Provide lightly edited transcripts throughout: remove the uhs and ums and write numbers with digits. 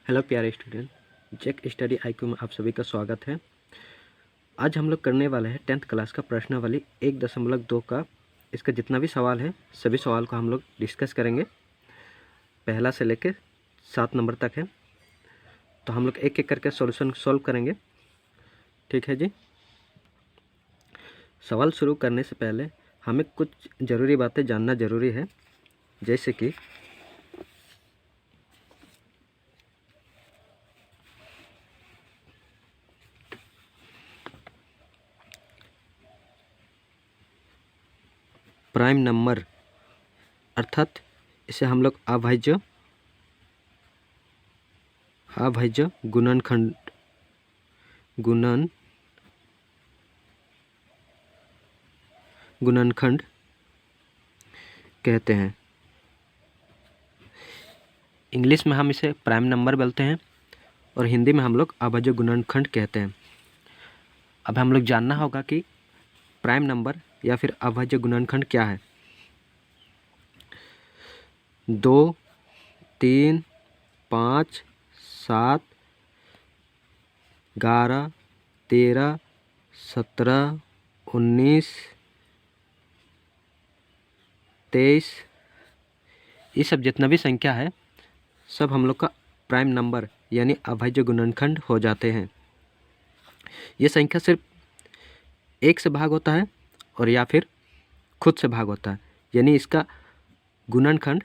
Hello प्यारे student, जेक study IQ में आप सभी का स्वागत है। आज हम लोग करने वाले हैं 10th क्लास का प्रश्नावली 1.2 का इसका जितना भी सवाल है सभी सवाल को हम लोग डिस्कस करेंगे। पहला से लेकर 7 नंबर तक है, तो हम लोग एक एक करके सॉल्यूशन सॉल्व करेंगे। ठीक है जी। सवाल शुरू करने से पहले हमें कुछ ज़रूरी बातें जानना ज़रूरी है, जैसे कि प्राइम नंबर अर्थात इसे हम लोग अभाज्य गुणनखंड कहते हैं। इंग्लिश में हम इसे प्राइम नंबर बोलते हैं और हिंदी में हम लोग अभाज्य गुणनखंड कहते हैं। अब हम लोग जानना होगा कि प्राइम नंबर या फिर अभाज्य गुणनखंड क्या है। 2, 3, 5, 7, 11, 13, 17, 19, 23, ये सब जितना भी संख्या है सब हम लोग का प्राइम नंबर यानी अभाज्य गुणनखंड हो जाते हैं। ये संख्या सिर्फ एक से भाग होता है और या फिर खुद से भाग होता है, यानी इसका गुणनखंड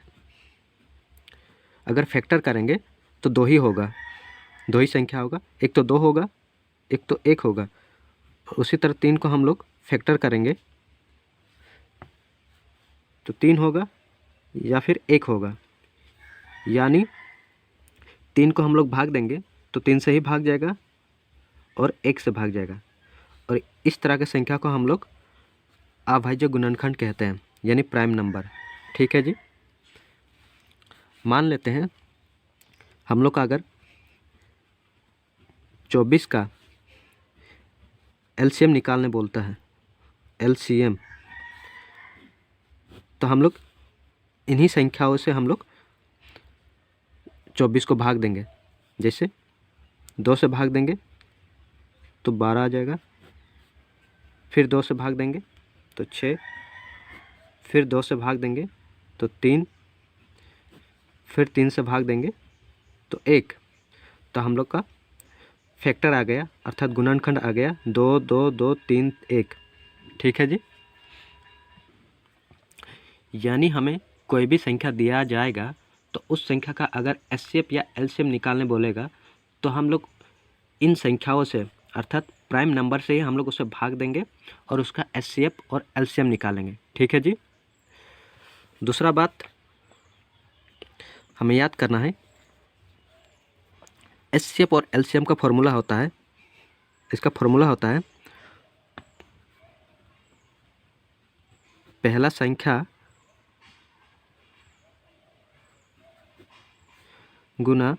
अगर फैक्टर करेंगे तो दो ही होगा, दो ही संख्या होगा। एक तो 2 होगा, एक तो 1 होगा। उसी तरह 3 को हम लोग फैक्टर करेंगे तो 3 होगा या फिर 1 होगा, यानी 3 को हम लोग भाग देंगे तो 3 से ही भाग जाएगा और 1 से भाग जाएगा। और इस तरह की संख्या को हम लोग अभाज्य गुणनखंड कहते हैं, यानी प्राइम नंबर। ठीक है जी। मान लेते हैं हम लोग का अगर 24 का एलसीएम निकालने बोलता है, एलसीएम, तो हम लोग इन्हीं संख्याओं से हम लोग 24 को भाग देंगे। जैसे 2 से भाग देंगे तो 12 आ जाएगा, फिर 2 से भाग देंगे तो 6, फिर 2 से भाग देंगे तो 3, फिर 3 से भाग देंगे तो 1। तो हम लोग का फैक्टर आ गया अर्थात गुणनखंड आ गया 2, 2, 2, 3, 1। ठीक है जी। यानी हमें कोई भी संख्या दिया जाएगा तो उस संख्या का अगर एचसीएफ या एलसीएम निकालने बोलेगा तो हम लोग इन संख्याओं से अर्थात प्राइम नंबर से ही हम लोग उसे भाग देंगे और उसका एचसीएफ और एलसीएम निकालेंगे। ठीक है जी। दूसरा बात हमें याद करना है, एचसीएफ और एलसीएम का फॉर्मूला होता है, इसका फॉर्मूला होता है पहला संख्या गुना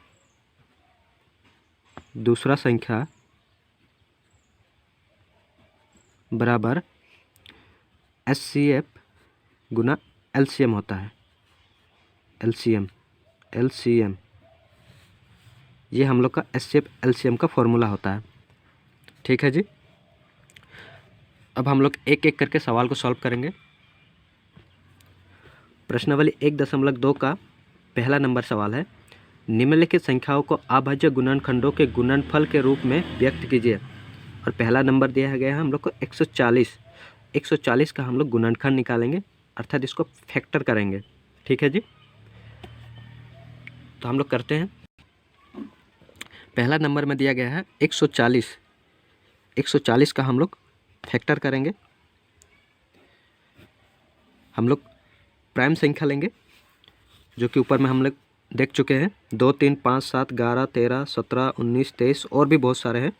दूसरा संख्या बराबर एचसीएफ गुना एलसीएम होता है। एलसीएम ये हम लोग का एचसीएफ एलसीएम का फॉर्मूला होता है। ठीक है जी। अब हम लोग एक एक करके सवाल को सॉल्व करेंगे। प्रश्नावली 1.2 का पहला नंबर सवाल है, निम्नलिखित संख्याओं को अभाज्य गुणनखंडों के गुणनफल के रूप में व्यक्त कीजिए। और पहला नंबर दिया गया है हम लोग को 140। 140 का हम लोग गुणनखंड निकालेंगे अर्थात इसको फैक्टर करेंगे। ठीक है जी। तो हम लोग करते हैं। पहला नंबर में दिया गया है 140। 140 का हम लोग फैक्टर करेंगे। हम लोग प्राइम संख्या लेंगे जो कि ऊपर में हम लोग देख चुके हैं, 2, 3, 5, 7, 11, 13, 17, 19, 23 और भी बहुत सारे हैं।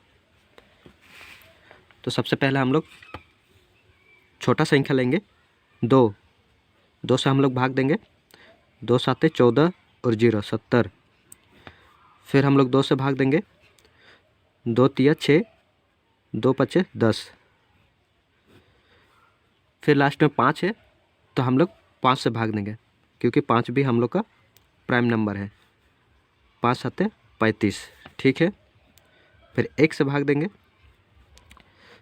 तो सबसे पहले हम लोग छोटा संख्या लेंगे 2। 2 से हम लोग भाग देंगे, 2 7 14 और 0 70। फिर हम लोग 2 से भाग देंगे, 2 3 6, 2 5 10। फिर लास्ट में 5 है तो हम लोग 5 से भाग देंगे क्योंकि 5 भी हम लोग का प्राइम नंबर है। 5 7 35, ठीक है। फिर 1 से भाग देंगे,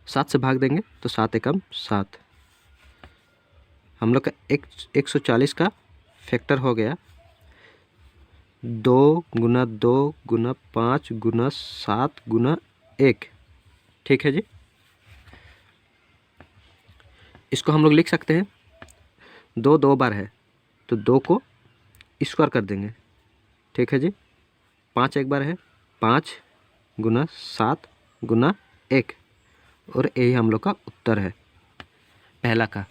7 से भाग देंगे तो 7 एकम 7। हम लोग का 140 का फैक्टर हो गया 2 गुना 2 गुना 5 गुना 7 गुना 1, ठीक है जी। इसको हम लोग लिख सकते हैं, 2 2 बार है तो 2 को स्क्वायर कर देंगे, ठीक है जी। 5 एक बार है, 5 गुना 7 गुना 1, और यही हम लोग का उत्तर है पहला का।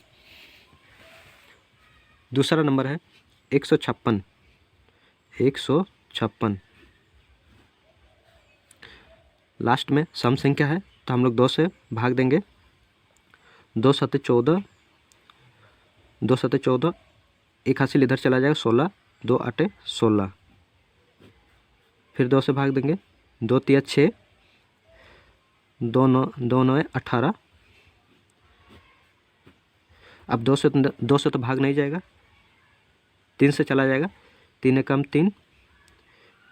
दूसरा नंबर है 156। 156 लास्ट में सम संख्या है तो हम लोग 2 से भाग देंगे, 2 7 14, 2 7 14, 1 हासिल इधर चला जाएगा 16, 2 8 16। फिर 2 से भाग देंगे, 2 3 6, 2 9 18। अब 2 से तो भाग नहीं जाएगा, 3 से चला जाएगा, 3 एकम 3,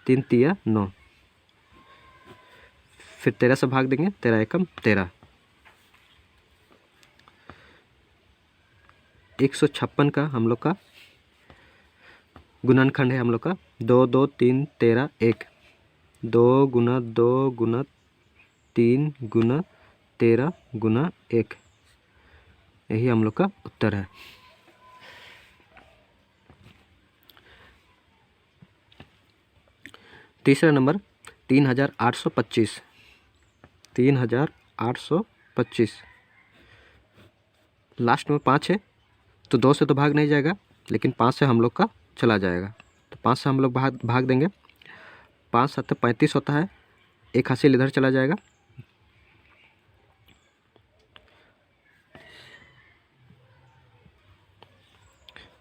3 3 9। फिर 13 से भाग देंगे, 13 एकम 13। 156 का हम लोग का गुणनखंड है हम लोग का 2 2 3 13 1, 2 गुना 2 गुना 3 गुना 13 गुना 1, यही हम लोग का उत्तर है। तीसरा नंबर 3825। 3825 लास्ट में 5 है तो 2 से तो भाग नहीं जाएगा, लेकिन 5 से हम लोग का चला जाएगा, तो 5 से हम लोग भाग देंगे। 5 7 35 होता है, 1 हासिल इधर चला जाएगा,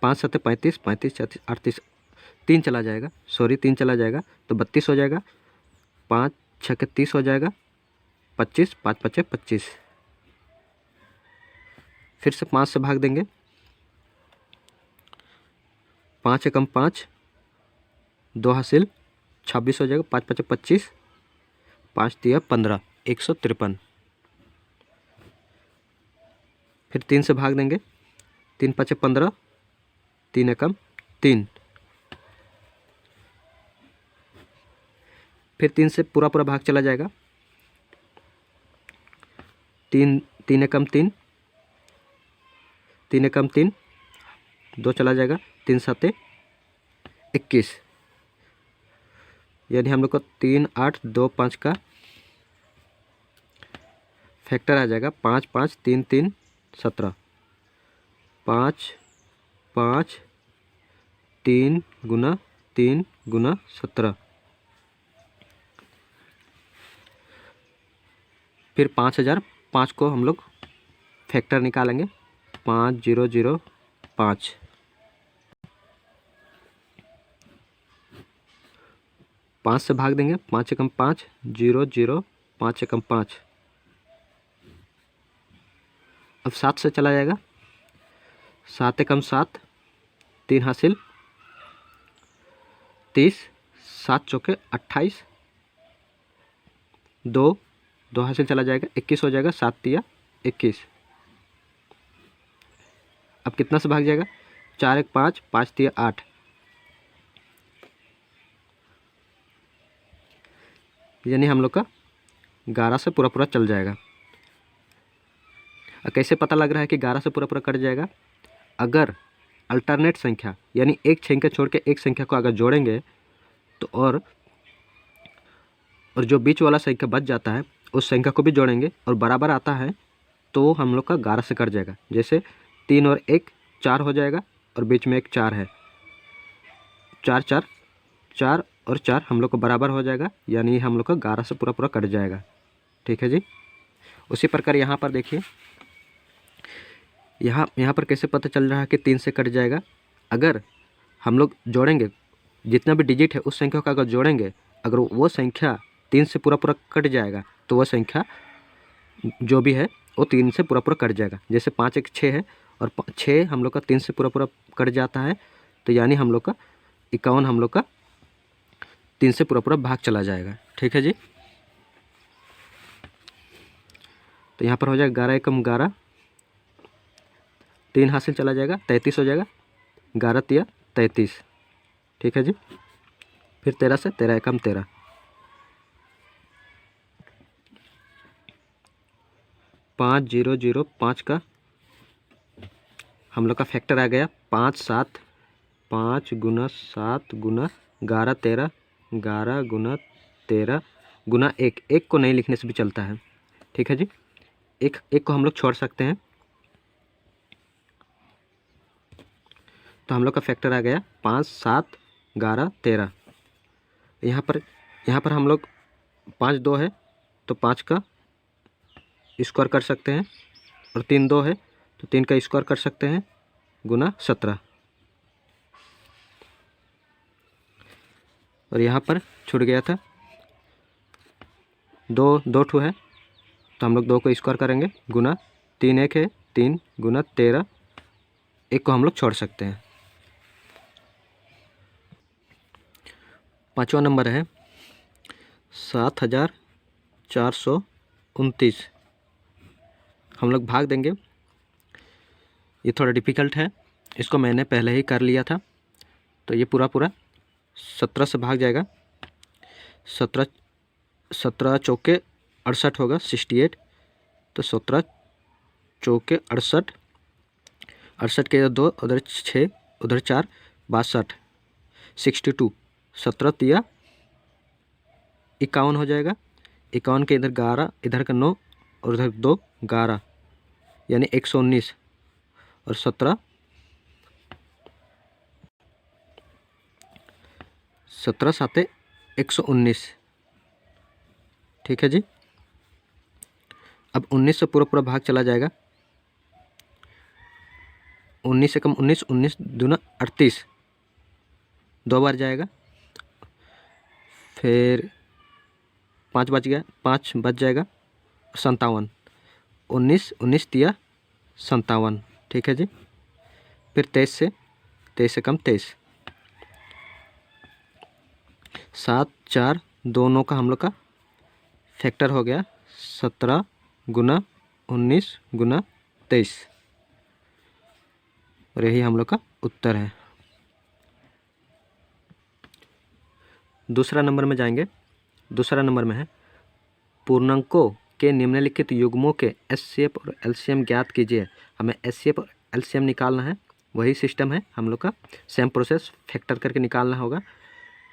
5 7 35, 35 36 38, 3 चला जाएगा, सॉरी 3 चला जाएगा तो 32 हो जाएगा, 5 6 30 हो जाएगा, 25 5 5 25। फिर से 5 से भाग देंगे, 5 एकम 5, 2 हासिल 26 हो जाएगा, 5 5 25, 5 3 15, 153। फिर 3 से भाग देंगे, 3 5 15, 3 एकम 3। फिर 3 से पूरा भाग चला जाएगा, 3 3 एकम 3, 3 एकम 3, 2 चला जाएगा, 3 7 21, यानी हम लोग को 3 8 2 5 का फैक्टर आ जाएगा 5 5 3 3 17, 5 5 3 गुना 3 गुना 17। फिर 5005 को हम लोग फैक्टर निकालेंगे, 5 0 0 5, 5 से भाग देंगे, 5 एकम 5, 0 0 5 एकम 5। अब 7 से चला जाएगा, 7 एकम 7, 3 हासिल 30, 7 चौके 28, 2 2 हासिल चला जाएगा, 21 हो जाएगा, 7 3 21। अब कितना से भाग जाएगा, 4 1 5, 5 3 8, यानी हम लोग का 11 से पूरा चल जाएगा। कैसे पता लग रहा है कि 11 से पूरा कट जाएगा? अगर अल्टरनेट संख्या यानी एक संख्या छोड़ के एक संख्या को अगर जोड़ेंगे तो और जो बीच वाला संख्या बच जाता है उस संख्या को भी जोड़ेंगे और बराबर आता है तो हम लोग का 11 से कट जाएगा। जैसे 3 और 1 4 हो जाएगा और बीच में एक 4 है, 4 4 4 और 4 हम लोग को बराबर हो जाएगा, यानी हम लोग का 11 से पूरा कट जाएगा। ठीक है जी। उसी प्रकार यहाँ पर देखिए, यहाँ पर कैसे पता चल रहा है कि 3 से कट जाएगा? अगर हम लोग जोड़ेंगे, जितना भी डिजिट है उस संख्या का अगर जोड़ेंगे, अगर वो संख्या 3 से पूरा कट जाएगा तो वह संख्या जो भी है वो 3 से पूरा कट जाएगा। जैसे 5 1 6 है और 6 हम लोग का 3 से पूरा कट जाता है, तो यानी हम लोग का 51 हम लोग का 3 से पूरा पूरा भाग चला जाएगा। ठीक है जी। तो यहाँ पर हो जाएगा 11 एकम 11, 3 हाथ से चला जाएगा 33 हो जाएगा, 11 तिया 33। ठीक है जी। फिर 13 से 13 एकम 13, 5005 का हम लोग का फैक्टर आ गया 5 7, 5 गुना 7 गुना 11 13, 11 गुना 13 गुना 1, 1 को नहीं लिखने से भी चलता है। ठीक है जी। एक को हम लोग छोड़ सकते हैं, तो हम लोग का फैक्टर आ गया 5 7 11 13। यहाँ पर हम लोग 5 2 है तो 5 का स्क्वायर कर सकते हैं, और 3 2 है तो 3 का स्क्वायर कर सकते हैं, गुना 17। और यहाँ पर छूट गया था 2 ठू है तो हम लोग 2 को स्क्वायर करेंगे, गुना 3 1 है 3 गुना 13, 1 को हम लोग छोड़ सकते हैं। 5वां नंबर है 7429। हम लोग भाग देंगे, ये थोड़ा डिफ़िकल्ट है, इसको मैंने पहले ही कर लिया था। तो ये पूरा 17 से भाग जाएगा, 17 चौके 68 होगा 68, तो 17 चौके 68, 68 के 2 उधर 6 उधर 4 62, 62, 17 तिया 51 हो जाएगा, 51 के इधर 11 इधर का 9 और उधर 2 11, यानी 119, और 17 7 119। ठीक है जी। अब 19 से पूरा पूरा भाग चला जाएगा, 19 से कम 19, 19 दूना 38, 2 बार जाएगा, फिर 5 बच गया, 5 बच जाएगा, 57, 19 19 तिया 57। ठीक है जी। फिर 23 से कम 23, 7 4 2 9 का हम लोग का फैक्टर हो गया 17 गुना 19 गुना 23, और यही हम लोग का उत्तर है। दूसरा नंबर में जाएंगे। दूसरा नंबर में है पूर्णांकों के निम्नलिखित युग्मों के एचसीएफ और एलसीएम ज्ञात कीजिए। हमें एचसीएफ और एलसीएम निकालना है, वही सिस्टम है हम लोग का, सेम प्रोसेस, फैक्टर करके निकालना होगा।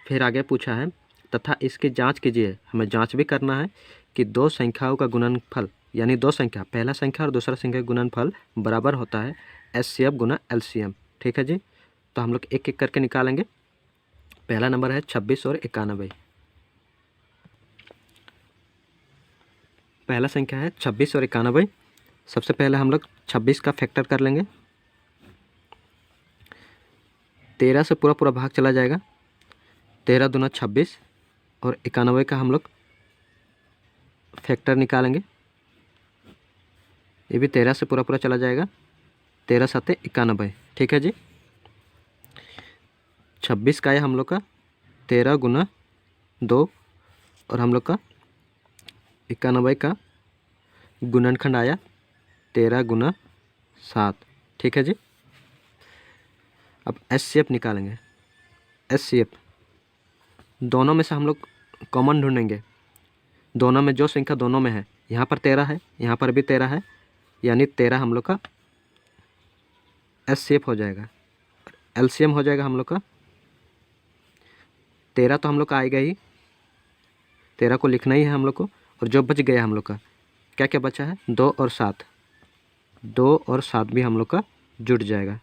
फिर आगे पूछा है तथा इसकी जांच कीजिए। हमें जांच भी करना है कि 2 संख्याओं का गुणनफल, यानी 2 संख्या, पहला संख्या और दूसरा संख्या का गुणनफल बराबर होता है एचसीएफ गुना एलसीएम। ठीक है जी। तो हम लोग एक एक करके निकालेंगे। पहला नंबर है 26 और 91। पहला संख्या है 26 और 91। सबसे पहले हम लोग 26 का फैक्टर कर लेंगे, 13 से पूरा पूरा भाग चला जाएगा, 13 दूना 26, और 91 का हम लोग फैक्टर निकालेंगे, ये भी 13 से पूरा पूरा चला जाएगा, 13 7 91। ठीक है जी। 26 का है हम लोग का 13 गुना 2, और हम लोग का 91 का गुणनखंड आया 13 गुना 7। ठीक है जी। अब एचसीएफ निकालेंगे। एचसीएफ दोनों में से हम लोग कॉमन ढूंढेंगे, दोनों में जो संख्या दोनों में है, यहाँ पर 13 है, यहाँ पर भी 13 है, यानी 13 हम लोग का एचसीएफ हो जाएगा। एलसीएम हो जाएगा हम लोग का 13, तो हम लोग का आएगा ही, 13 को लिखना ही है हम लोग को। और जो बच गया हम लोग का क्या क्या बचा है, 2 और 7, 2 और 7 भी हम लोग का जुड़ जाएगा,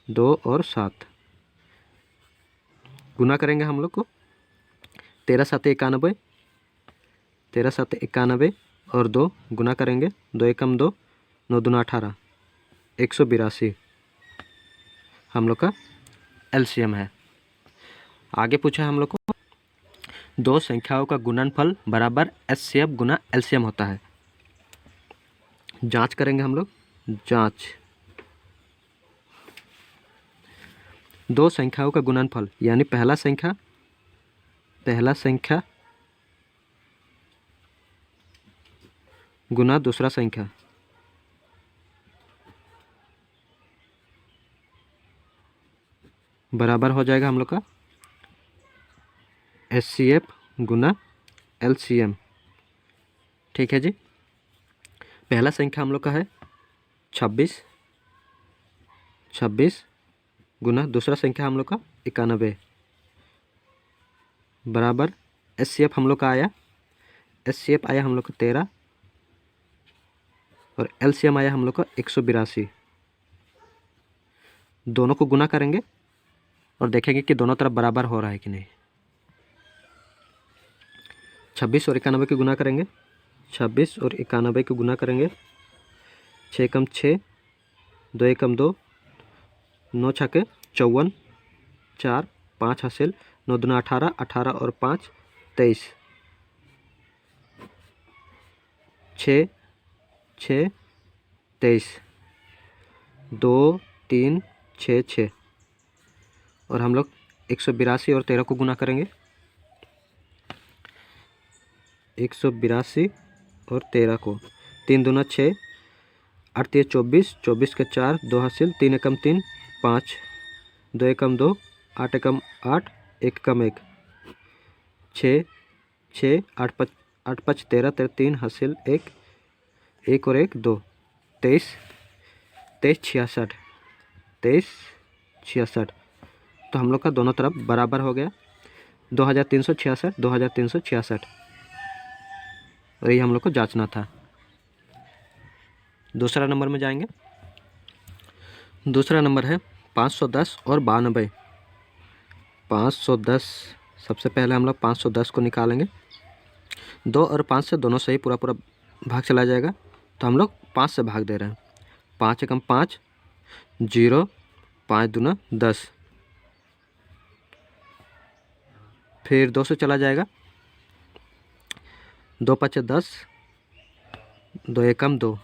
2 और 7 गुना करेंगे हम लोग को, 13 7 91, 13 7 91 और 2 गुना करेंगे, 2 एकम 2, 9 दूना 18, 182 हम लोग का एलसीएम है। आगे पूछा है हम लोग को 2 संख्याओं का गुणनफल बराबर एचसीएफ गुना एलसीएम होता है। जांच करेंगे हम लोग। जांच, 2 संख्याओं का गुणनफल, यानी पहला संख्या पहला संख्या गुना दूसरा संख्या, बराबर हो जाएगा हम लोग का HCF गुना LCM। ठीक है जी। पहला संख्या हम लोग का है 26 गुना दूसरा संख्या हम लोग का 91 बराबर HCF हम लोग का आया, HCF आया हम लोग का 13 और LCM आया हम लोग का 182। दोनों को गुना करेंगे और देखेंगे कि दोनों तरफ बराबर हो रहा है कि नहीं। 26 और 91 की गुना करेंगे, 26 और 91 की गुना करेंगे, 6 कम 6, 2 एकम 2, 9 छके 54, 4 5 हासिल, 9 दूना 18, 18 और 5 23, 6 6 23, 2 3 6 6 और हम लोग 182 और 13 को गुना करेंगे, 182 और 13 को, 3 दूना 6, 8 3 24, 24 के 4, 2 हासिल, 3 एकम 3, 5, 2 एकम 2, 8 एकम 8, 1 एकम 1, 6 6, 8 5 13, 3 हासिल 1, 1 और 1 2, 23 66, 23 तो हम लोग का दोनों तरफ बराबर हो गया 2366 और ये हम लोग को जांचना था। दूसरा नंबर में जाएंगे। दूसरा नंबर है 510 और 92। 510 सबसे पहले हम लोग 510 को निकालेंगे। 2 और 5 से दोनों से ही पूरा पूरा भाग चला जाएगा, तो हम लोग 5 से भाग दे रहे हैं। 5 एकम 5, 0, 5 दूना 10, फिर 2 से चला जाएगा, 2 5 10, 2 एकम 2,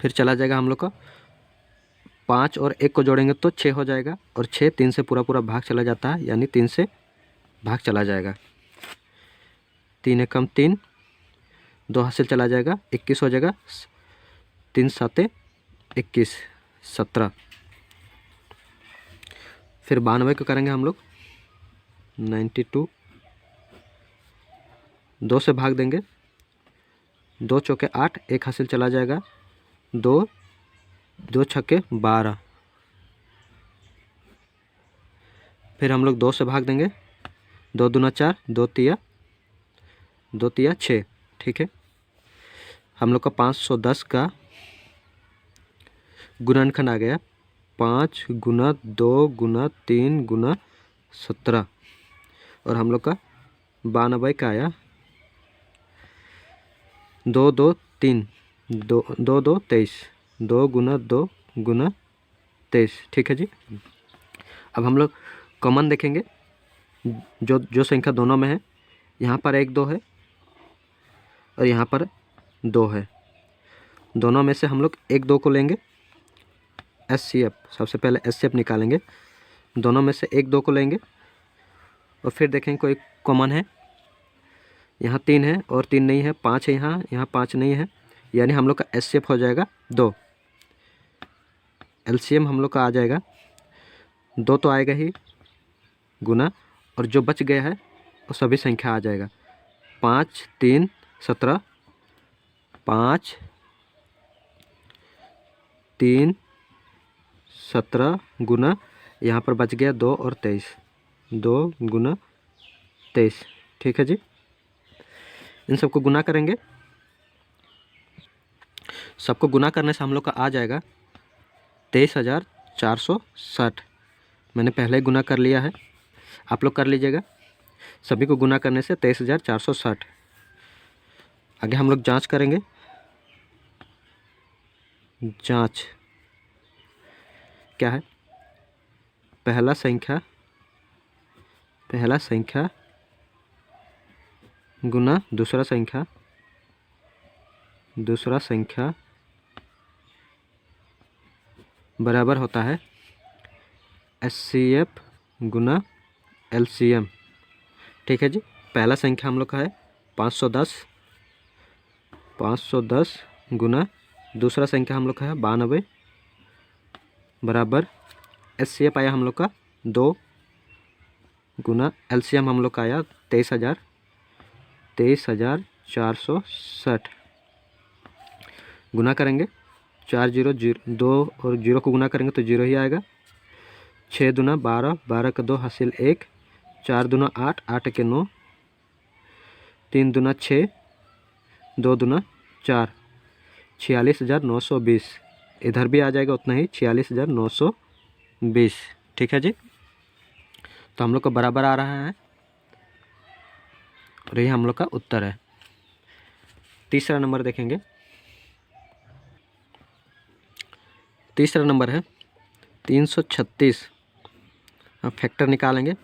फिर चला जाएगा हम लोग का 5 और 1 को जोड़ेंगे तो 6 हो जाएगा, और 6 3 से पूरा पूरा भाग चला जाता है, यानी 3 से भाग चला जाएगा। 3 एकम 3, 2 हासिल चला जाएगा, 21 हो जाएगा, 3 7 21, 17। फिर 92 को करेंगे हम लोग 92, 2 से भाग देंगे, 2 चौके 8, 1 हासिल चला जाएगा, 2 2 छक्के 12, फिर हम लोग 2 से भाग देंगे, 2 दूना 4, 2 तिया 6। ठीक है, हम लोग का 510 का गुणनखंड आ गया 5 गुना 2 गुना 3 गुना 17, और हम लोग का 92 का आया 2 2 3, 2 2 2 23, 2 गुना 2 गुना 23। ठीक है जी। अब हम लोग कॉमन देखेंगे, जो संख्या दोनों में है, यहाँ पर 1 2 है और यहाँ पर 2 है। दोनों में से हम लोग 1 2 को लेंगे, HCF सबसे पहले HCF निकालेंगे। दोनों में से 1 2 को लेंगे और फिर देखेंगे कोई कॉमन है। यहाँ 3 है और 3 नहीं है, 5 है, यहाँ 5 नहीं है, यानी हम लोग का HCF हो जाएगा 2। LCM हम लोग का आ जाएगा 2 तो आएगा ही गुना, और जो बच गया है वो सभी संख्या आ जाएगा। 5 3 17, 5 3 17 गुना, यहाँ पर बच गया 2 और 23, 2 गुना 23। ठीक है जी। इन सबको गुना करेंगे, सबको गुना करने से हम लोग का आ जाएगा 23,460। मैंने पहले ही गुना कर लिया है, आप लोग कर लीजिएगा। सभी को गुना करने से 23,460। आगे हम लोग जांच करेंगे। जांच क्या है? पहला संख्या गुना दूसरा संख्या बराबर होता है HCF गुना LCM। ठीक है जी। पहला संख्या हम लोग का है 510, 510 गुना दूसरा संख्या हम लोग का है 92 बराबर एचसीएफ आया हम लोग का 2 गुना एलसीएम हम लोग का आया 23,460 गुना करेंगे 4 जीरो 2 और 0 को गुना करेंगे तो 0 ही आएगा। 6 दूना 12, 12 का 2 हासिल 1, 4 दूना 8, 8 के 9, 3 दूना 6, 2 दूना 4, 46,920। इधर भी आ जाएगा उतना ही 46,920। ठीक है जी। तो हम लोग का बराबर आ रहा है और यही हम लोग का उत्तर है। तीसरा नंबर देखेंगे। तीसरा नंबर है 336। अब फैक्टर निकालेंगे।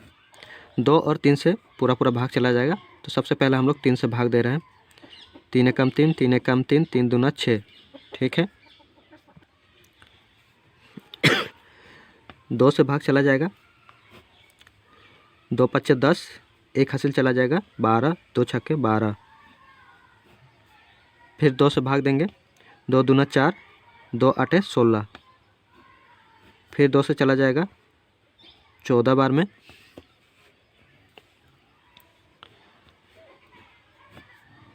2 और 3 से पूरा पूरा भाग चला जाएगा। तो सबसे पहले हम लोग 3 से भाग दे रहे हैं। 3 एकम 3, 3 एकम 3, 3 दूना 6। ठीक है। 2 से भाग चला जाएगा। 2 पच्चे 10, 1 हासिल चला जाएगा 12, 2 छक्के 12। फिर 2 से भाग देंगे। 2 दूना 4, 2 आठे 16। फिर 2 से चला जाएगा 14 बार में।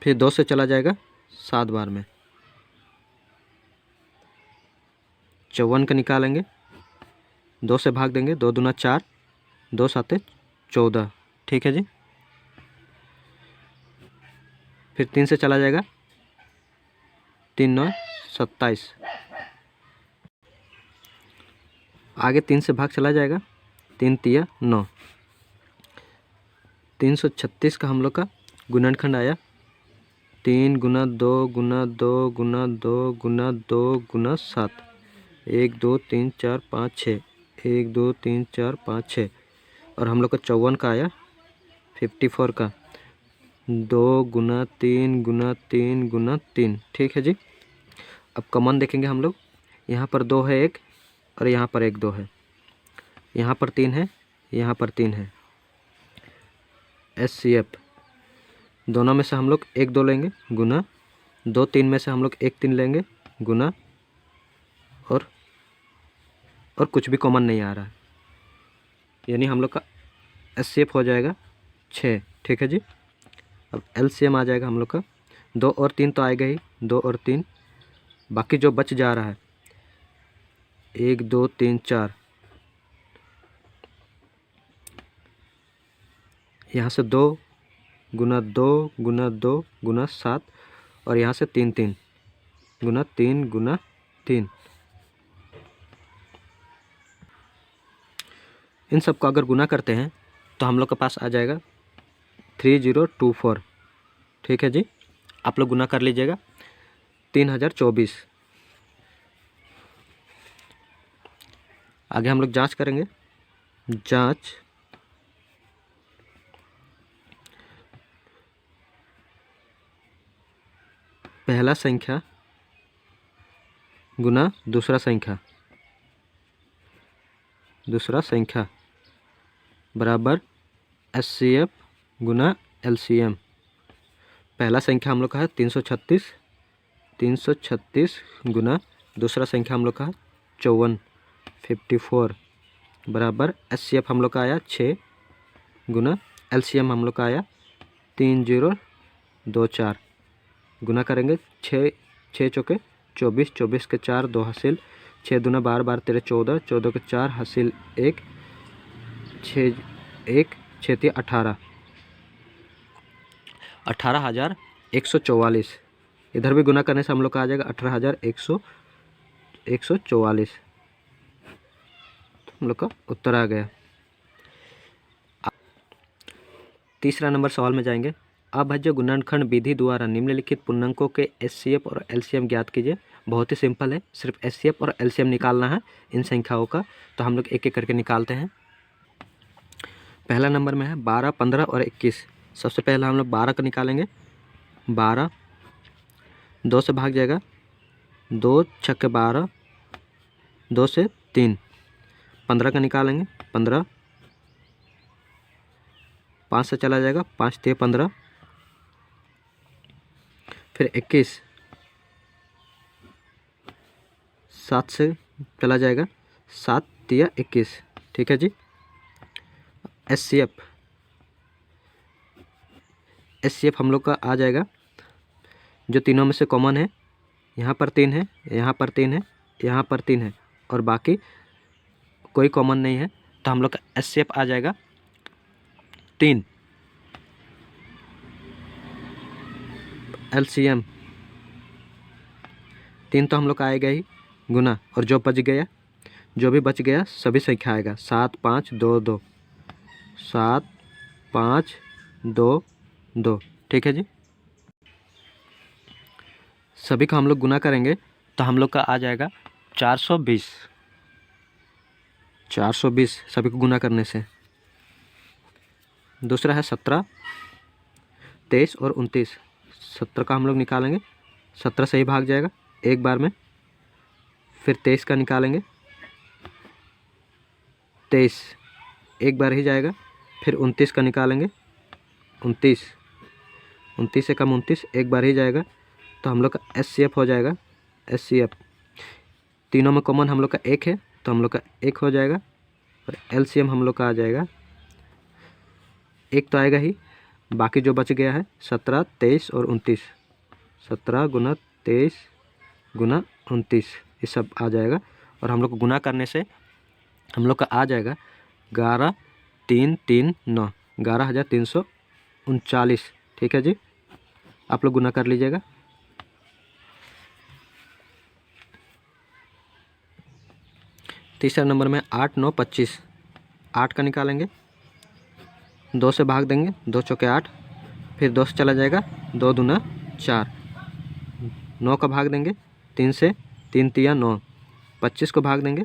फिर 2 से चला जाएगा 7 बार में। 54 का निकालेंगे। 2 से भाग देंगे। 2 दूना 4, 2 साते 14। ठीक है जी। फिर 3 से चला जाएगा 3 9 27। आगे 3 से भाग चला जाएगा। 3 तिया 9। 336 का हम लोग का गुणनखंड आया 3 गुना 2 गुना 2 गुना 2 गुना 2 गुना 7। 1 2 3 4 5 6। 1 2 3 4 5 6। और हम लोग का 54 का आया 54 का 2 गुना 3 गुना 3 गुना 3। ठीक है जी। अब कॉमन देखेंगे हम लोग। यहाँ पर 2 है 1 और यहाँ पर 1 2 है। यहाँ पर 3 है, यहाँ पर 3 है। एचसीएफ दोनों में से हम लोग 1 2 लेंगे गुना 2 3 में से हम लोग 1 3 लेंगे गुना और कुछ भी कॉमन नहीं आ रहा है, यानी हम लोग का एचसीएफ हो जाएगा 6। ठीक है जी। अब एलसीएम आ जाएगा हम लोग का 2 और 3 तो आएगा ही, 2 और 3। बाकी जो बच जा रहा है 1 2 3 4, यहाँ से 2 गुना 2 गुना 2 गुना 7 और यहाँ से 3 3 गुना 3 गुना 3। इन सब को अगर गुना करते हैं तो हम लोग के पास आ जाएगा 3024। ठीक है जी। आप लोग गुना कर लीजिएगा 3024। आगे हम लोग जांच करेंगे। जांच पहला संख्या गुना दूसरा संख्या, दूसरा संख्या बराबर एचसीएफ गुना एलसीएम। पहला संख्या हम लोग का है 336, 336 गुना दूसरा संख्या हम लोग का है 54, 54 बराबर एचसीएफ हम लोग का आया 6 गुना एलसीएम हम लोग का आया 3024। गुना करेंगे 6 6 चौके 24, 24 के 4 2 हासिल 6 दूना 12, 12 13 14, 14 के 4 हासिल 1, 6 1 6 3 18, 18,144। इधर भी गुना करने से हम लोग का आ जाएगा 18,144। तो हम लोग का उत्तर आ गया। तीसरा नंबर सवाल में जाएंगे। अभाज्य गुणनखंड विधि द्वारा निम्नलिखित पूर्णांकों के एचसीएफ और एलसीएम ज्ञात कीजिए। बहुत ही सिंपल है, सिर्फ एचसीएफ और एलसीएम निकालना है इन संख्याओं का। तो हम लोग एक एक करके निकालते हैं। पहला नंबर में है 12, 15 और 21। सबसे पहले हम लोग 12 का निकालेंगे। 12 2 से भाग जाएगा, 2 छक्के 12, 2 से 3। 15 का निकालेंगे। 15 5 से चला जाएगा, 5 तिया 15, फिर 21, 7 से चला जाएगा, 7 तिया 21, ठीक है जी। SCF हम लोग का आ जाएगा, जो तीनों में से कॉमन है, यहाँ पर 3 है, यहाँ पर 3 है, यहाँ पर 3 है, और बाकी कोई कॉमन नहीं है, तो हम लोग का SCF आ जाएगा 3। LCM 3 तो हम लोग का आएगा ही, गुना, और जो भी बच गया सभी संख्या आएगा, 7 5 2 2, 7 5 2 2, ठीक है जी। सभी का हम लोग गुना करेंगे तो हम लोग का आ जाएगा 420। 420 सभी को गुना करने से। दूसरा है 17, 23 और 29। 17 का हम लोग निकालेंगे, 17 से ही भाग जाएगा एक बार में, फिर 23 का निकालेंगे, 23 एक बार ही जाएगा, फिर 29 का निकालेंगे, 29 से कम 29 एक बार ही जाएगा, तो हम लोग का SCF हो जाएगा। SCF तीनों में कॉमन हम लोग का 1 है, तो हम लोग का 1 हो जाएगा, और LCM हम लोग का आ जाएगा 1 तो आएगा ही, बाकी जो बच गया है 17 23 और 29, 17 गुना 23 गुना 29, ये सब आ जाएगा, और हम लोग को गुना करने से हम लोग का आ जाएगा 11,339, 11,339, ठीक है जी। आप लोग गुना कर लीजिएगा। तीसरा नंबर में 8 9 25, 8 का निकालेंगे, 2 से भाग देंगे, 2 चौके 8, फिर 2 से चला जाएगा, 2 दूना 4, 9 का भाग देंगे 3 से, 3 तिया 9, 25 को भाग देंगे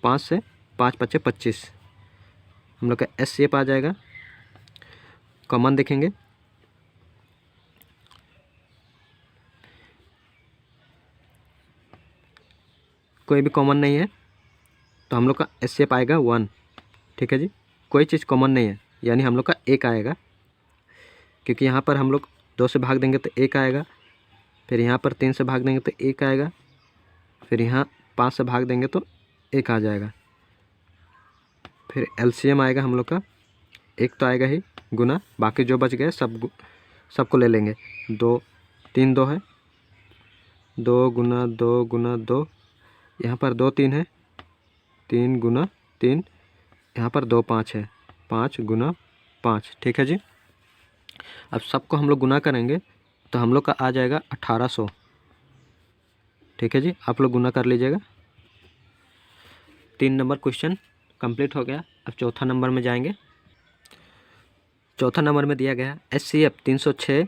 5 से, 5 पच्चे 25, हम लोग का SCF आ जाएगा। कॉमन देखेंगे, कोई भी कॉमन नहीं है, तो हम लोग का SCF आएगा 1, ठीक है जी। कोई चीज़ कॉमन नहीं है, यानी हम लोग का 1 आएगा, क्योंकि यहाँ पर हम लोग 2 से भाग देंगे तो 1 आएगा, फिर यहाँ पर 3 से भाग देंगे तो 1 आएगा, फिर यहाँ 5 से भाग देंगे तो 1 आ जाएगा, फिर LCM आएगा हम लोग का 1 तो आएगा ही, गुना, बाकी जो बच गए सबको ले लेंगे। 2 3 2 है, 2 गुना 2 गुना 2, यहाँ पर 2 3 है, 3 गुना 3, यहाँ पर 2 5 है, 5 गुना 5, ठीक है जी। अब सबको हम लोग गुना करेंगे तो हम लोग का आ जाएगा 1800, ठीक है जी। आप लोग गुना कर लीजिएगा। 3 नंबर क्वेश्चन कंप्लीट हो गया। अब चौथा नंबर में जाएंगे। चौथा नंबर में दिया गया SCF 306,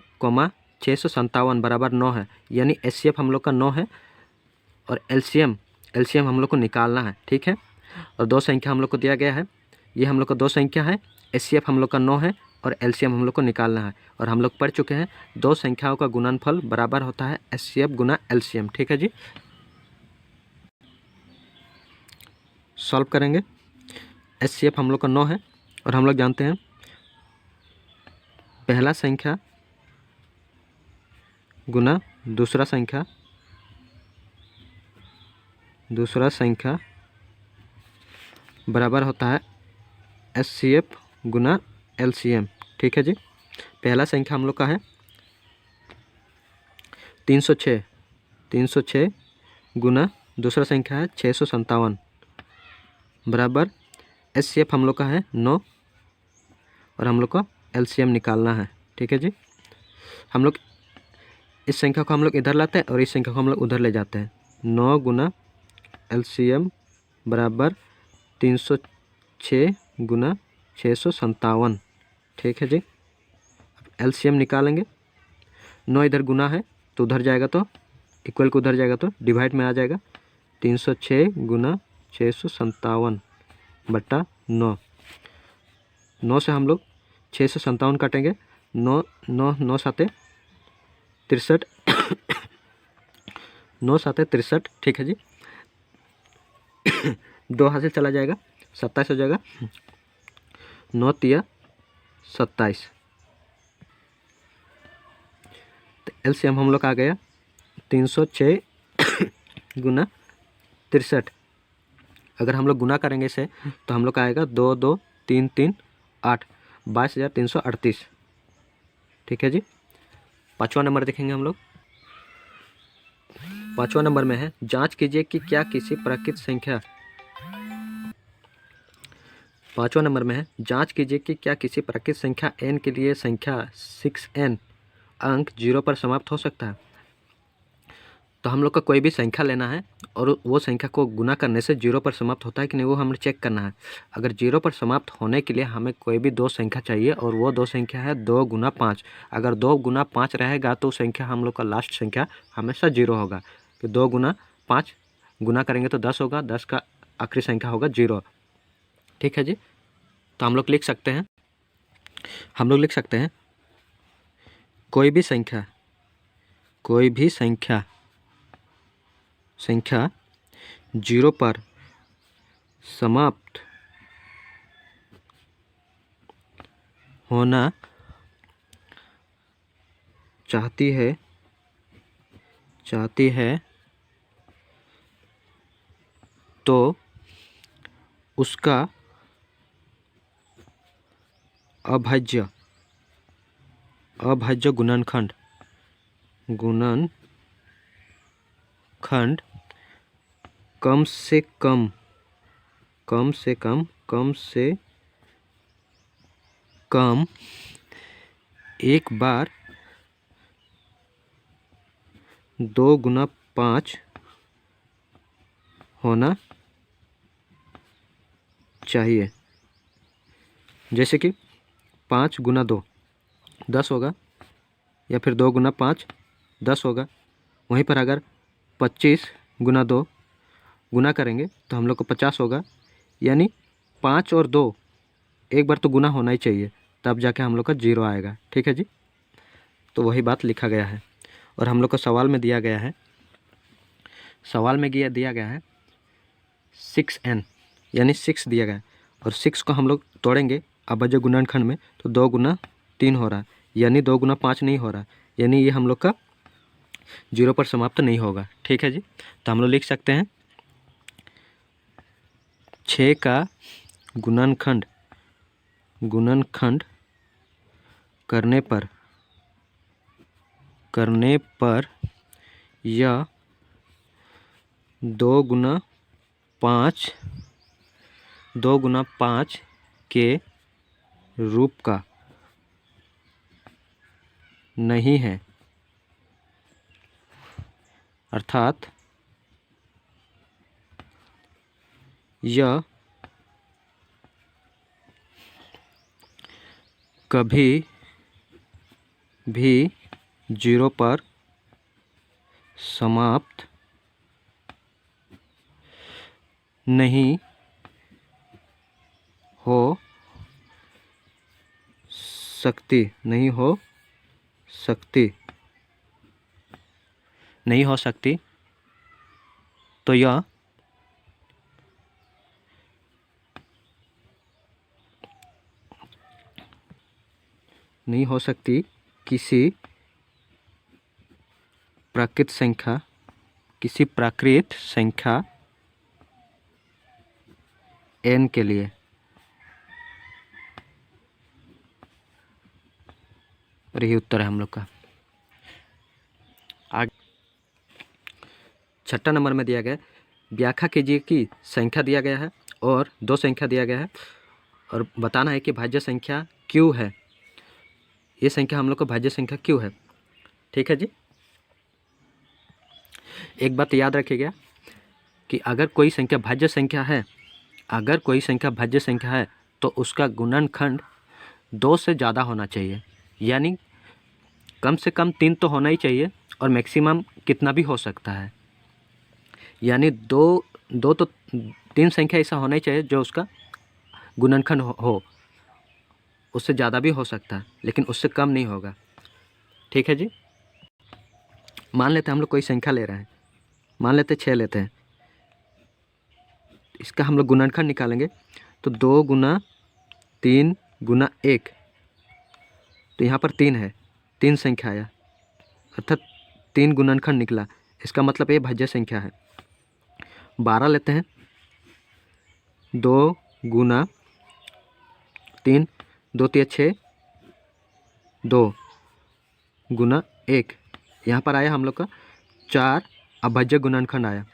657 बराबर 9 है, यानी SCF हम लोग का 9 है, और LCM हम लोग को निकालना है, ठीक है। और 2 संख्या हम लोग को दिया गया है, ये हम लोग का 2 संख्या है, SCF हम लोग का 9 है, और LCM हम लोग को निकालना है। और हम लोग पढ़ चुके हैं 2 संख्याओं का गुणनफल बराबर होता है SCF गुना LCM, ठीक है जी। सॉल्व करेंगे। SCF हम लोग का 9 है, और हम लोग जानते हैं पहला संख्या गुना दूसरा संख्या बराबर होता है SCF गुना LCM, ठीक है जी। पहला संख्या हम लोग का है 306 गुना दूसरा संख्या है 657 बराबर SCF हम लोग का है 9, और हम लोग को LCM निकालना है, ठीक है जी। हम लोग इस संख्या को हम लोग इधर लाते हैं, और इस संख्या को हम लोग उधर ले जाते हैं। 9 गुना LCM बराबर 306 गुना 657, ठीक है जी। अब LCM निकालेंगे। 9 इधर गुना है तो उधर जाएगा, तो इक्वल को उधर जाएगा तो डिवाइड में आ जाएगा। 306 गुना 657 बट्टा 9। 9 से हम लोग 657 काटेंगे, 9 9 9 साते 63 9 साते 63, ठीक है जी। 2 हाथ से चला जाएगा, 27 हो जाएगा। 9 तिया 27। तो एलसीएम हम लोग का आ गया 306 गुना 63। अगर हम लोग गुना करेंगे इसे तो हम लोग का आएगा 2 2 3 3 8, 22,338। ठीक है जी। पाँचवा नंबर देखेंगे हम लोग। पाँचवा नंबर में है, जांच कीजिए कि क्या किसी प्राकृत संख्या। पाँचवा नंबर में है, जांच कीजिए कि क्या किसी प्राकृत संख्या n के लिए संख्या 6n अंक 0 पर समाप्त हो सकता है। तो हम लोग का कोई भी संख्या लेना है और वो संख्या को गुना करने से 0 पर समाप्त होता है कि नहीं, वो हमें चेक करना है। अगर 0 पर समाप्त होने के लिए हमें कोई भी दो संख्या चाहिए और वो दो संख्या है 2 गुना 5। अगर 2 गुना 5 रहेगा तो संख्या हम लोग का लास्ट संख्या हमेशा 0 होगा। कि 2 गुना 5 गुना करेंगे तो 10 होगा, 10 का आखिरी संख्या होगा 0। ठीक है जी। तो हम लोग लिख सकते हैं, कोई भी संख्या 0 पर समाप्त होना चाहती है तो उसका अभाज्य गुणनखंड कम से कम एक बार 2 गुना 5 होना चाहिए। जैसे कि 5 गुना 2 10 होगा, या फिर 2 गुना 5 10 होगा। वहीं पर अगर 25 गुना 2 गुना करेंगे तो हम लोग को 50 होगा। यानी 5 और 2 एक बार तो गुना होना ही चाहिए, तब जाके हम लोग का 0 आएगा। ठीक है जी। तो वही बात लिखा गया है और हम लोग को सवाल में दिया गया है 6n, यानी 6 दिया गया है। और 6 को हम लोग तोड़ेंगे अभाज्य गुणनखंड में तो 2 गुना 3 हो रहा है, यानी 2 गुना 5 नहीं हो रहा, यानी ये हम लोग का 0 पर समाप्त नहीं होगा। ठीक है जी। तो हम लोग लिख सकते हैं 6 का गुणनखंड करने पर यह 2 गुना 5 के रूप का नहीं है, अर्थात यह कभी भी 0 पर समाप्त नहीं हो सकती, तो यह नहीं हो सकती किसी प्राकृत संख्या n के लिए। और यही उत्तर है हम लोग का। आगे छठा नंबर में दिया गया, व्याख्या कीजिए कि संख्या दिया गया है और दो संख्या दिया गया है और बताना है कि भाज्य संख्या क्यों है। ये संख्या हम लोग को भाज्य संख्या क्यों है। ठीक है जी। एक बात याद रखिएगा कि अगर कोई संख्या भाज्य संख्या है तो उसका गुणनखंड 2 से ज़्यादा होना चाहिए, यानी कम से कम 3 तो होना ही चाहिए और मैक्सिमम कितना भी हो सकता है। यानी दो तो 3 संख्या ऐसा होना ही चाहिए जो उसका गुणनखंड हो। उससे ज़्यादा भी हो सकता है लेकिन उससे कम नहीं होगा। ठीक है जी। मान लेते हैं हम लोग कोई संख्या ले रहे हैं, मान लेते 6 लेते हैं। इसका हम लोग गुणनखंड निकालेंगे तो 2 गुना 3 गुना 1, तो यहाँ पर 3 है, 3 संख्या आया अर्थात 3 गुणनखंड निकला। इसका मतलब ये भाज्य संख्या है। 12 लेते हैं, 2 गुना 3, 2 3 6, 2 गुना 1, यहाँ पर आया हम लोग का 4 अभाज्य गुणनखंड आया।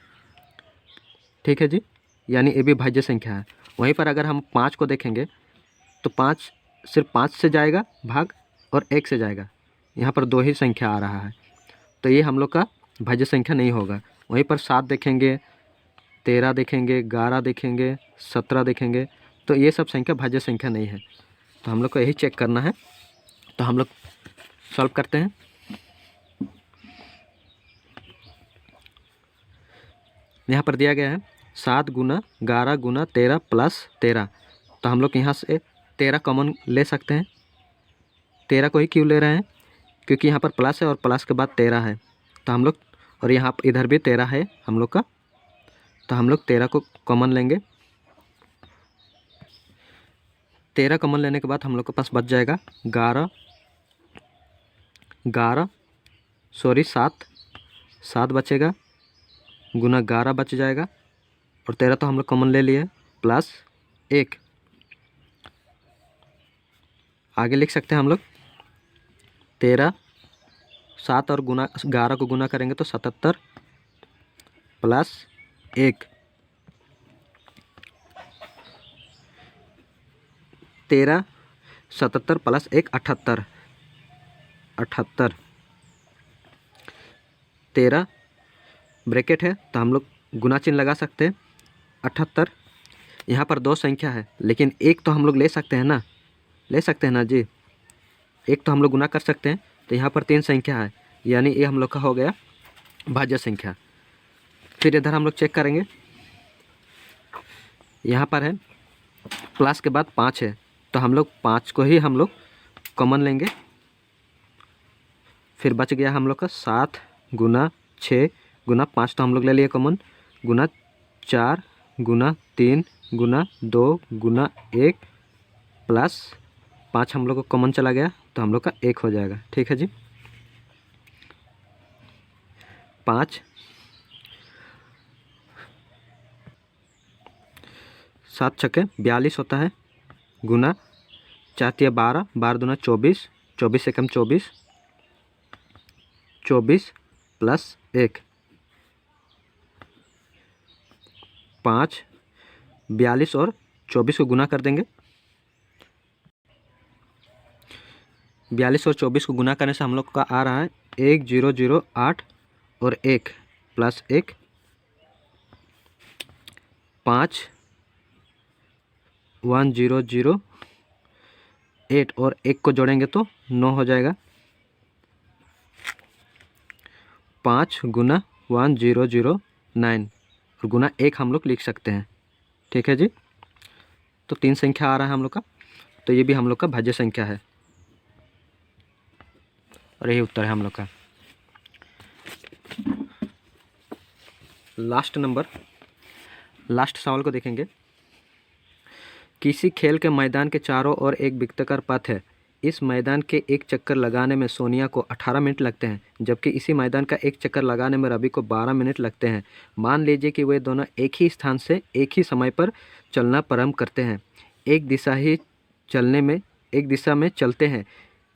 ठीक है जी, यानी ये भी भाज्य संख्या है। वहीं पर अगर हम 5 को देखेंगे तो 5 सिर्फ 5 से जाएगा भाग और 1 से जाएगा, यहाँ पर 2 ही संख्या आ रहा है, तो ये हम लोग का भाज्य संख्या नहीं होगा। वहीं पर 7 देखेंगे, 13 देखेंगे, 11 देखेंगे, 17 देखेंगे, तो ये सब संख्या भाज्य संख्या नहीं है। तो हम लोग को यही चेक करना है। तो हम लोग सॉल्व करते हैं। यहाँ पर दिया गया है 7 गुना 11 गुना 13 प्लस 13, तो हम लोग यहाँ से 13 कॉमन ले सकते हैं। 13 को ही क्यों ले रहे हैं, क्योंकि यहाँ पर प्लस है और प्लस के बाद 13 है, तो हम लोग, और यहाँ इधर भी 13 है हम लोग का, तो हम लोग 13 को कॉमन लेंगे। 13 कॉमन लेने के बाद हम लोग के पास बच जाएगा 7 बचेगा, गुना 11 बच जाएगा, और 13 तो हम लोग कॉमन ले लिए, प्लस 1 आगे लिख सकते हैं हम लोग। 13 7 और गुना 11 को गुना करेंगे तो 77 प्लस 1, 13 77 प्लस 1 78, 13 ब्रैकेट है तो हम लोग गुना चिन्ह लगा सकते हैं। 78, यहाँ पर 2 संख्या है, लेकिन एक तो हम लोग ले सकते हैं ना, जी, एक तो हम लोग गुना कर सकते हैं, तो यहाँ पर 3 संख्या है, यानी ये हम लोग का हो गया भाज्य संख्या। फिर इधर हम लोग चेक करेंगे, यहाँ पर है प्लस के बाद 5 है, तो हम लोग 5 को ही हम लोग कॉमन लेंगे। फिर बच गया हम लोग का 7 गुना 6 गुना 5, तो हम लोग ले लिए कॉमन, गुना 4 गुना 3 गुना 2 गुना 1 प्लस 5 हम लोग को कॉमन चला गया, तो हम लोग का 1 हो जाएगा। ठीक है जी, 5 7 छक्के 42 होता है, गुना 4 तिया 12, 12 दूना 24, 24 से कम 24, 24 प्लस 1, 5 42 और 24 को गुना कर देंगे। 42 और 24 को गुना करने से हम लोग का आ रहा है 1008 और 1 प्लस 1, 5 1008 और 1 को जोड़ेंगे तो 9 हो जाएगा। 5 गुना 1009 और गुना 1 हम लोग लिख सकते हैं। ठीक है जी, तो 3 संख्या आ रहा है हम लोग का, तो ये भी हम लोग का भाज्य संख्या है, और यही उत्तर है हम लोग का। लास्ट सवाल को देखेंगे। किसी खेल के मैदान के चारों ओर एक वृत्ताकार पथ है। इस मैदान के एक चक्कर लगाने में सोनिया को 18 मिनट लगते हैं, जबकि इसी मैदान का एक चक्कर लगाने में रवि को 12 मिनट लगते हैं। मान लीजिए कि वे दोनों एक ही स्थान से एक ही समय पर चलना प्रारंभ करते हैं। एक दिशा में चलते हैं,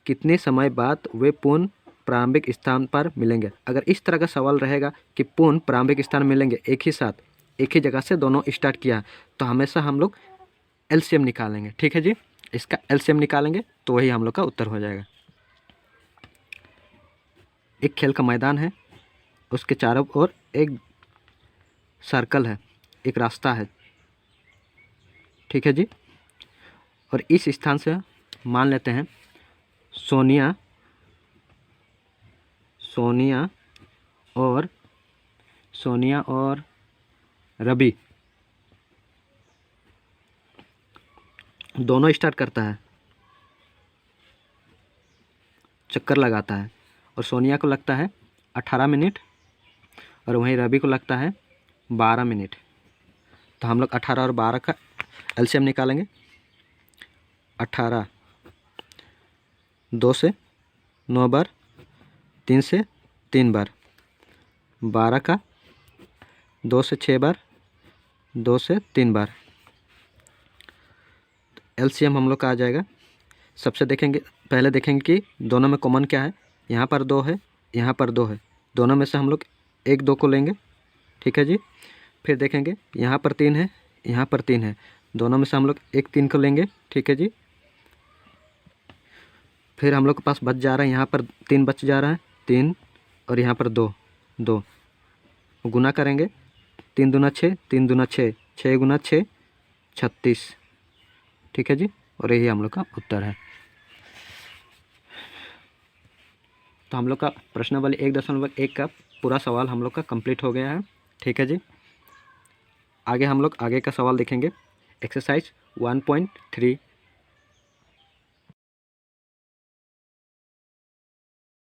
कितने समय बाद वे पूर्ण प्रारंभिक स्थान पर मिलेंगे। अगर इस तरह का सवाल रहेगा कि पूर्ण प्रारंभिक स्थान मिलेंगे एक ही साथ, एक ही जगह से दोनों स्टार्ट किया, तो हमेशा हम लोग एलसीएम निकालेंगे। ठीक है जी, इसका एलसीएम निकालेंगे तो वही हम लोग का उत्तर हो जाएगा। एक खेल का मैदान है, उसके चारों ओर एक सर्कल है, एक रास्ता है। ठीक है जी, और इस स्थान से मान लेते हैं सोनिया और रवि दोनों स्टार्ट करता है, चक्कर लगाता है, और सोनिया को लगता है 18 मिनट और वहीं रवि को लगता है 12 मिनट। तो हम लोग 18 और 12 का एलसीएम निकालेंगे। 18, 2 से 9 बार, 3 से 3 बार, 12 का 2 से 6 बार, 2 से 3 बार। एलसीएम हम लोग का आ जाएगा। सबसे देखेंगे, पहले देखेंगे कि दोनों में कॉमन क्या है। यहाँ पर 2 है, यहाँ पर 2 है, दोनों में से हम लोग 1 2 को लेंगे, ठीक है जी। फिर देखेंगे यहाँ पर 3 है, यहाँ पर 3 है, दोनों में से हम लोग 1 3 को लेंगे, ठीक है जी। फिर हम लोग के पास बच जा रहा है, यहाँ पर 3 बच जा रहा है, 3 और यहाँ पर 2 2 गुना करेंगे, 3 दूना 6, 3 दूना 6, 6 गुना 6 36, ठीक है जी। और यही हम लोग का उत्तर है। तो हम लोग का प्रश्नावली 1.1 का पूरा सवाल हम लोग का कंप्लीट हो गया है, ठीक है जी। आगे हम लोग आगे का सवाल देखेंगे। एक्सरसाइज 1.3